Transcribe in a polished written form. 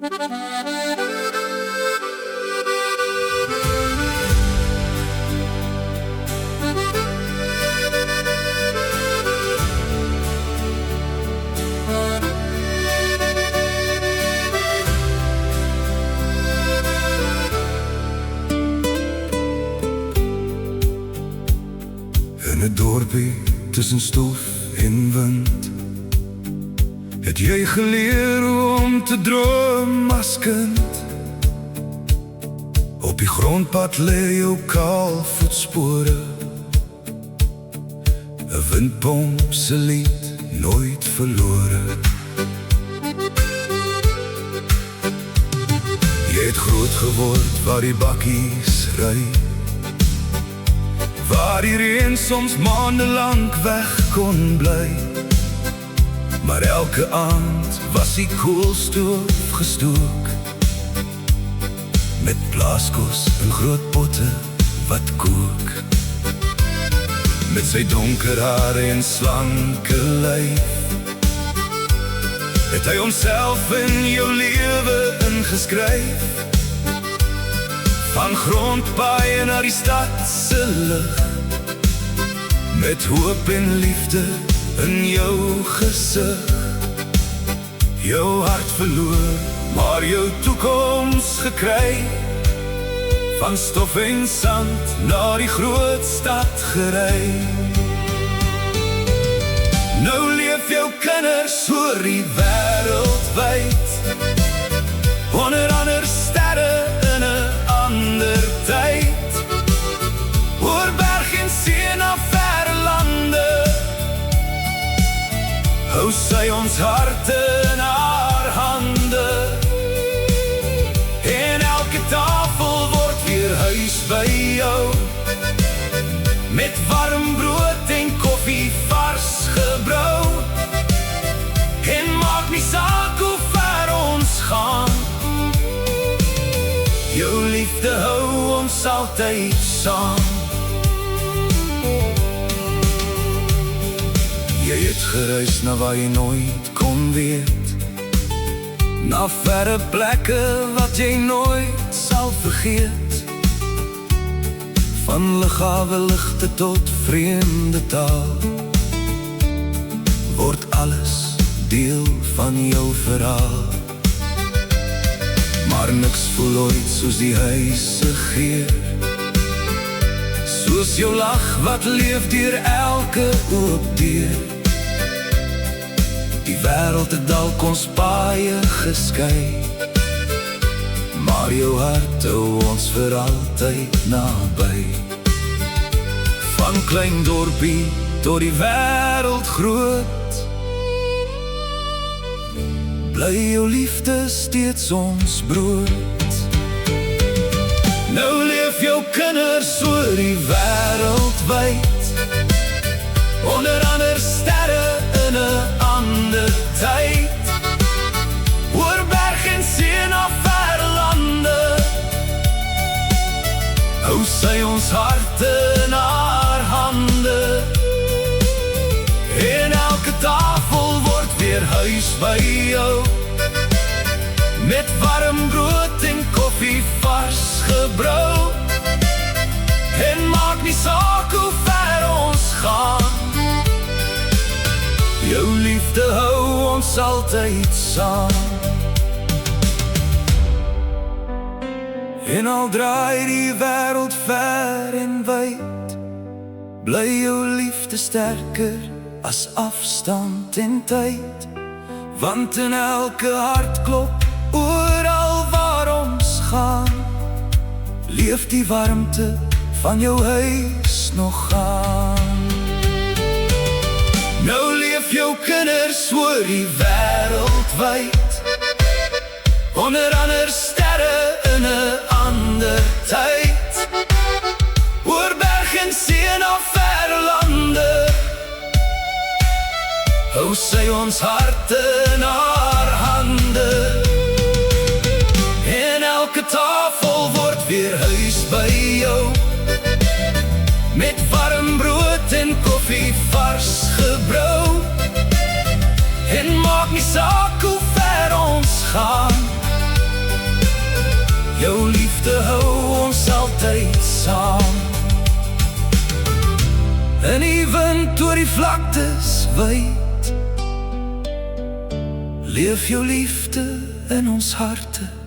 In 'n dorpie tussen stof en wind het jy geleer om te droom as kind. Op die grondpad lê jou kaal voetspore, 'n windpomp se lied nooit verlore. Jy het groot geword waar die bakkies ry, waar die reën soms maandelang weg kon bly. Maar elke aand was die koolstoof gestook, met blaaskos in groot potte wat kook. Met sy donker hare en slanke lyf het hy homself in jou lewe ingeskryf. Van grondpaaie na die stad se lig, met hoop en liefde in jou gesig. Jou hart verloor, maar jou toekoms gekry. Van stof en sand na die groot stad gery. Nou leef jou kinders oor die wêreld wyd, onder ander sterre in 'n ander tyd. Oor berg en see na verre lande, hou sy ons harte in haar hande. En elke tafel word weer huis by jou, met warm brood en koffie vars gebrou. En maak nie saak hoe ver ons gaan, jou liefde hou ons altyd saam. Jy het gereis na waar jy nooit kon weet, na verre plekke wat jy nooit sal vergeet. Van lughawe ligte tot vreemde taal, word alles deel van jou verhaal. Maar niks voel ooit soos die huise geur, soos jou lach wat leef deur elke oop deur. Die wêreld het dalk ons paaie geskei, maar jou hart hou ons vir altyd naby. Van klein dorpie tot die wêreld groot, bly jou liefde steeds ons brood. Nou leef jou kinders oor die wêreld wyd, onder ander sterre in 'n ander tyd. Oor berg en see na verre lande, hou sy ons harte in haar hande. En elke tafel word weer huis by jou, met warm brood en koffie vars gebrou. En maak nie saak hoe ver ons gaan, jou liefde hou ons altyd saam. En al draai die wêreld ver en wyd, bly jou liefde sterker as afstand en tyd. Want in elke hartklop, oral waar ons gaan, leef die warmte van jou huis nog aan. Nou leef jou kinders oor die wêreld wyd, onder ander sterre in 'n ander tyd. Oor berg en see na verre lande, hou sy ons harte in haar hande. En elke tafel word weer huis by jou, met warm brood en koffie vars gebrou. En maak nie saak hoe ver ons gaan, altyd saam. In die wind oor die vlaktes wyd, leef jou liefde in ons harte.